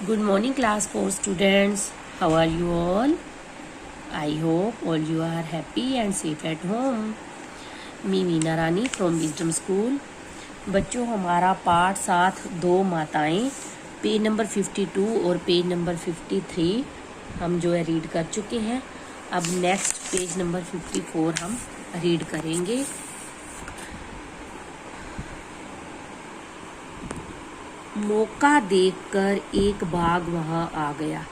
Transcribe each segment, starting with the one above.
Good morning, class 4 students. How are you all? I hope all you are happy and safe at home. Me Meena Rani from Wisdom School. बच्चों, हमारा पाठ 7 दो माताएं page number 52 और page number 53 हम जो है रीड कर चुके हैं। अब नेक्स्ट पेज नंबर 54 हम रीड करेंगे। मौका देखकर एक बाघ वहां आ गया।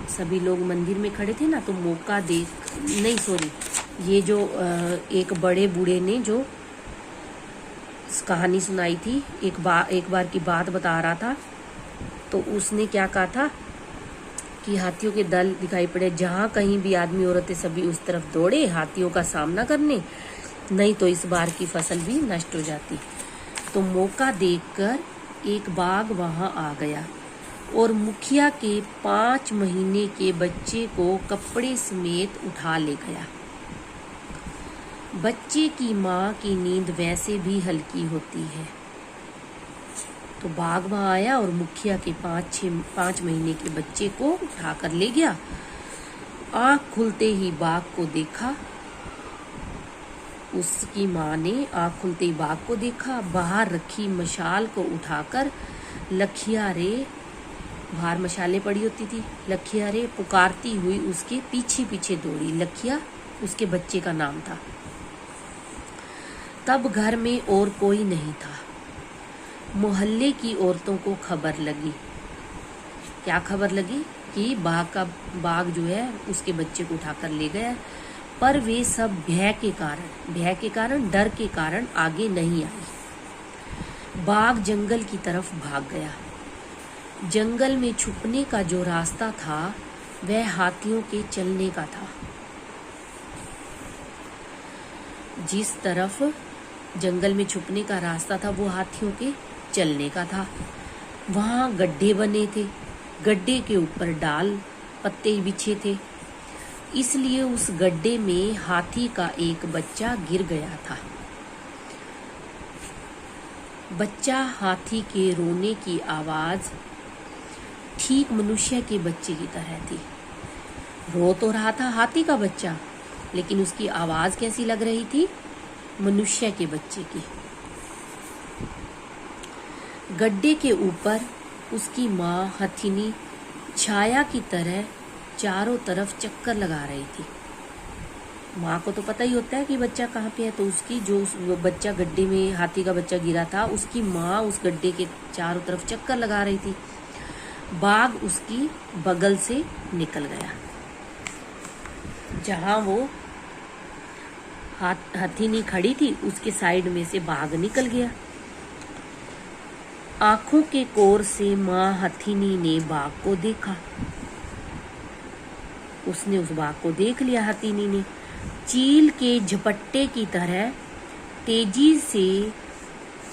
सभी लोग मंदिर में खड़े थे ना, तो मौका देख नहीं सॉरी ये जो एक बड़े बूढ़े ने जो कहानी सुनाई थी, एक बार की बात बता रहा था। तो उसने क्या कहा था कि हाथियों के दल दिखाई पड़े, जहां कहीं भी आदमी औरतें सभी उस तरफ दौड़े हाथियों का सामना करने, नहीं तो इस बार की फसल भी नष्ट हो जाती। तो मौका देखकर एक बाघ वहां आ गया और मुखिया के 5 महीने के बच्चे को कपड़े समेत उठा ले गया। बच्चे की माँ की नींद वैसे भी हल्की होती है। तो बाघ वहां आया और मुखिया के 5 महीने के बच्चे को उठाकर ले गया। आंख खुलते ही बाघ को देखा। उसकी माँ ने आंख खुलते ही बाघ को देखा। बाहर रखी मशाल को उठाकर लखिया रे, बाहर मशालें पड़ी होती थी, लखिया रे पुकारती हुई उसके पीछे पीछे दौड़ी। लखिया उसके बच्चे का नाम था। तब घर में और कोई नहीं था। मोहल्ले की औरतों को खबर लगी। क्या खबर लगी? कि बाघ जो है उसके बच्चे को उठाकर ले गया। पर वे सब भय के कारण डर के कारण आगे नहीं आई। बाघ जंगल की तरफ भाग गया। जंगल में छुपने का जो रास्ता था वह हाथियों के चलने का था। जिस तरफ जंगल में छुपने का रास्ता था वो हाथियों के चलने का था। वहां गड्ढे बने थे, गड्ढे के ऊपर डाल पत्ते बिछे थे, इसलिए उस गड्ढे में हाथी का एक बच्चा गिर गया था। बच्चा हाथी के रोने की आवाज ठीक मनुष्य के बच्चे की तरह थी। रो तो रहा था हाथी का बच्चा, लेकिन उसकी आवाज कैसी लग रही थी? मनुष्य के बच्चे की। गड्ढे के ऊपर उसकी माँ हथिनी छाया की तरह चारों तरफ चक्कर लगा रही थी। माँ को तो पता ही होता है कि बच्चा कहाँ पे है, तो उसकी जो बच्चा गड्ढे में हाथी का बच्चा गिरा था, उसकी माँ उस गड्ढे के चारों तरफ चक्कर लगा रही थी। बाघ उसकी बगल से निकल गया। जहां वो हथिनी खड़ी थी उसके साइड में से बाघ निकल गया। आंखों के कोर से माँ हथिनी ने बाघ को देखा। उसने उस बाघ को देख लिया। हथिनी ने चील के झपट्टे की तरह तेजी से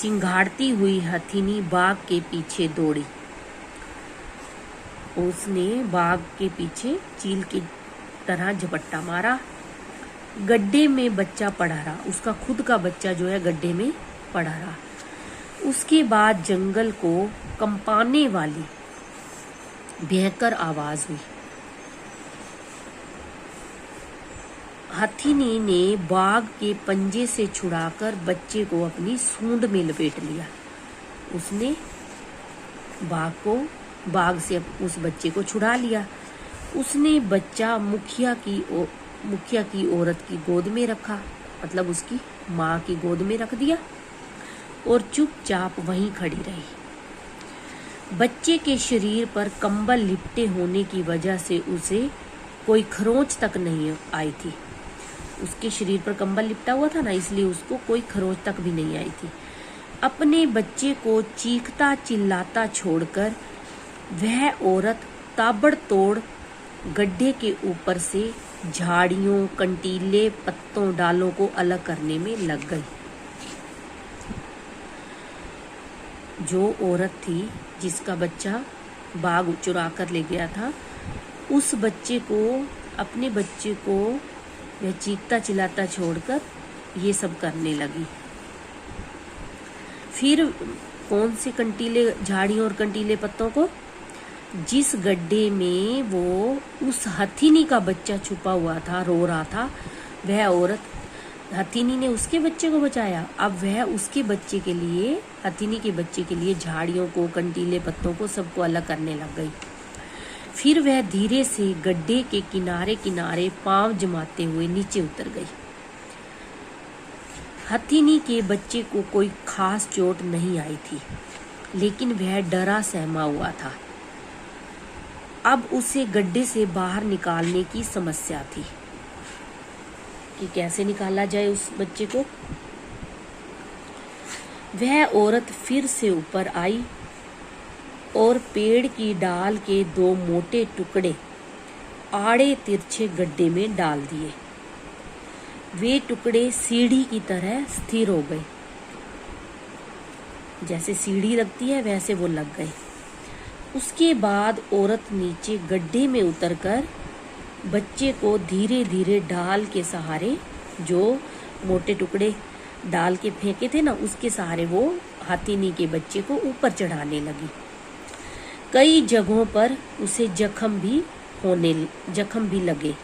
चिंगाड़ती हुई हथिनी बाघ के पीछे दौड़ी। उसने बाघ के पीछे चील की तरह झपट्टा मारा। गड्ढे में बच्चा पड़ा रहा। उसका खुद का बच्चा जो है गड्ढे में पड़ा रहा। उसके बाद जंगल को कंपाने वाली भयंकर आवाज हुई। हथिनी ने बाघ के पंजे से छुड़ाकर बच्चे को अपनी सूंड में लपेट लिया। उसने बाघ से उस बच्चे को छुड़ा लिया। उसने बच्चा मुखिया की औरत की गोद में रखा, मतलब उसकी माँ की गोद में रख दिया और चुपचाप वहीं खड़ी रही। बच्चे के शरीर पर कंबल लिपटे होने की वजह से उसे कोई खरोंच तक नहीं आई थी। उसके शरीर पर कंबल लिपटा हुआ था ना, इसलिए उसको कोई खरोंच तक भी नहीं आई थी। अपने बच्चे को चीखता चिल्लाता छोड़कर वह औरत ताबड़तोड़ गड्ढे के ऊपर से झाड़ियों, कंटीले पत्तों, डालों को अलग करने में लग गई। जो औरत थी जिसका बच्चा बाघ चुरा कर ले गया था, उस बच्चे को, अपने बच्चे को वह चीखता चिल्लाता छोड़कर ये सब करने लगी। फिर कौन से कंटीले झाड़ियों और कंटीले पत्तों को? जिस गड्ढे में वो उस हथिनी का बच्चा छुपा हुआ था, रो रहा था, वह औरत हथिनी ने उसके बच्चे को बचाया। अब वह उसके बच्चे के लिए, हथिनी के बच्चे के लिए झाड़ियों को, कंटीले पत्तों को, सबको अलग करने लग गई। फिर वह धीरे से गड्ढे के किनारे किनारे पांव जमाते हुए नीचे उतर गई। हथिनी के बच्चे को कोई खास चोट नहीं आई थी, लेकिन वह डरा सहमा हुआ था। अब उसे गड्ढे से बाहर निकालने की समस्या थी कि कैसे निकाला जाए उस बच्चे को। वह औरत फिर से ऊपर आई और पेड़ की डाल के 2 मोटे टुकड़े आड़े तिरछे गड्ढे में डाल दिए। वे टुकड़े सीढ़ी की तरह स्थिर हो गए, जैसे सीढ़ी लगती है वैसे वो लग गए। उसके बाद औरत नीचे गड्ढे में उतरकर बच्चे को धीरे धीरे डाल के सहारे, जो मोटे टुकड़े डाल के फेंके थे ना, उसके सहारे वो हथिनी के बच्चे को ऊपर चढ़ाने लगी। कई जगहों पर उसे जख्म भी लगे,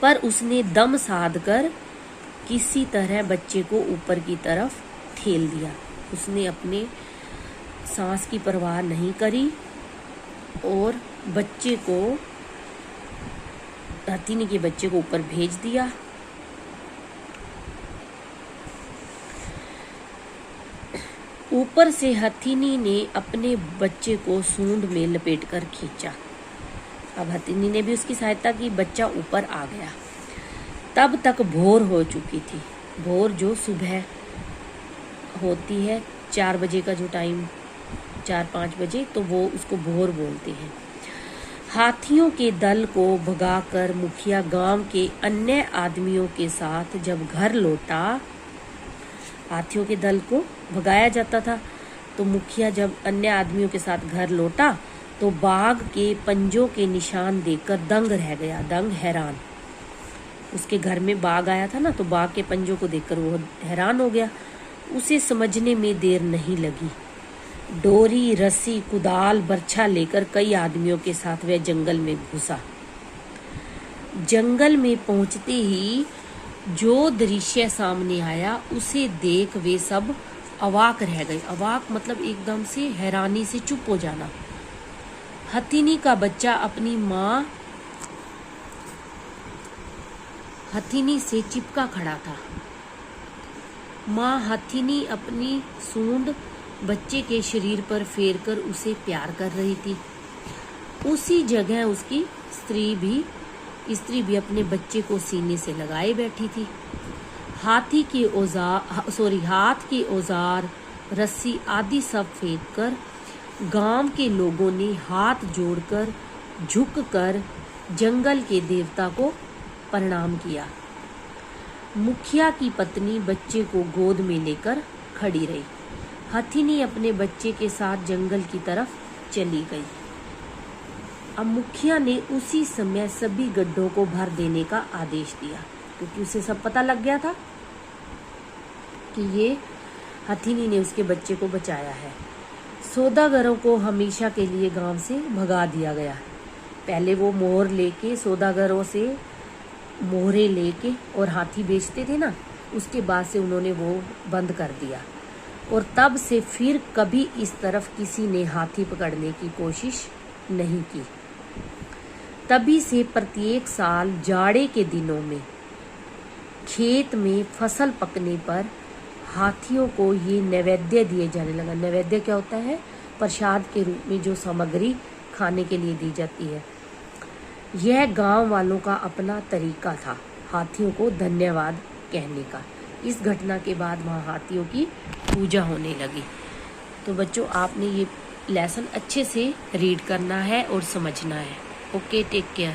पर उसने दम साधकर किसी तरह बच्चे को ऊपर की तरफ ठेल दिया। उसने अपने सांस की परवाह नहीं करी और बच्चे को, हथिनी के बच्चे को ऊपर भेज दिया। ऊपर से हथिनी ने अपने बच्चे को सूंड में लपेटकर खींचा। अब हथिनी ने भी उसकी सहायता की, बच्चा ऊपर आ गया। तब तक भोर हो चुकी थी। भोर जो सुबह होती है, 4 बजे का जो टाइम, 4-5 बजे, तो वो उसको भोर बोलते हैं। हाथियों के दल को भगाकर मुखिया गांव के अन्य आदमियों के साथ जब घर लौटा, हाथियों के दल को भगाया जाता था, तो मुखिया जब अन्य आदमियों के साथ घर लौटा तो बाघ के पंजों के निशान देखकर दंग रह गया, दंग हैरान। उसके घर में बाघ आया था ना, तो बाघ के पंजों को देखकर वो हैरान हो गया। उसे समझने में देर नहीं लगी। डोरी, रस्सी, कुदाल, बर्छा लेकर कई आदमियों के साथ वह जंगल में घुसा। जंगल में पहुंचते ही जो दृश्य सामने आया उसे देख वे सब अवाक रह गए। अवाक मतलब एकदम से हैरानी से चुप हो जाना। हथिनी का बच्चा अपनी माँ हथिनी से चिपका खड़ा था। माँ हथिनी अपनी सूंड बच्चे के शरीर पर फेरकर उसे प्यार कर रही थी। उसी जगह उसकी स्त्री भी अपने बच्चे को सीने से लगाए बैठी थी। हाथ के औजार, रस्सी आदि सब फेंककर गांव के लोगों ने हाथ जोड़कर झुककर जंगल के देवता को प्रणाम किया। मुखिया की पत्नी बच्चे को गोद में लेकर खड़ी रही। हथिनी अपने बच्चे के साथ जंगल की तरफ चली गई। अब मुखिया ने उसी समय सभी गड्ढों को भर देने का आदेश दिया, क्योंकि उसे सब पता लग गया था कि ये हथिनी ने उसके बच्चे को बचाया है। सौदागरों को हमेशा के लिए गांव से भगा दिया गया। पहले वो मोहर लेके, सौदागरों से मोहरे लेके और हाथी बेचते थे ना, उसके बाद से उन्होंने वो बंद कर दिया। और तब से फिर कभी इस तरफ किसी ने हाथी पकड़ने की कोशिश नहीं की। तभी से प्रत्येक साल जाड़े के दिनों में खेत में फसल पकने पर हाथियों को ये नैवेद्य दिए जाने लगा। नैवेद्य क्या होता है? प्रसाद के रूप में जो सामग्री खाने के लिए दी जाती है। यह गांव वालों का अपना तरीका था हाथियों को धन्यवाद कहने का। इस घटना के बाद वहाँ हाथियों की पूजा होने लगी। तो बच्चों, आपने ये लेसन अच्छे से रीड करना है और समझना है। Okay, take care.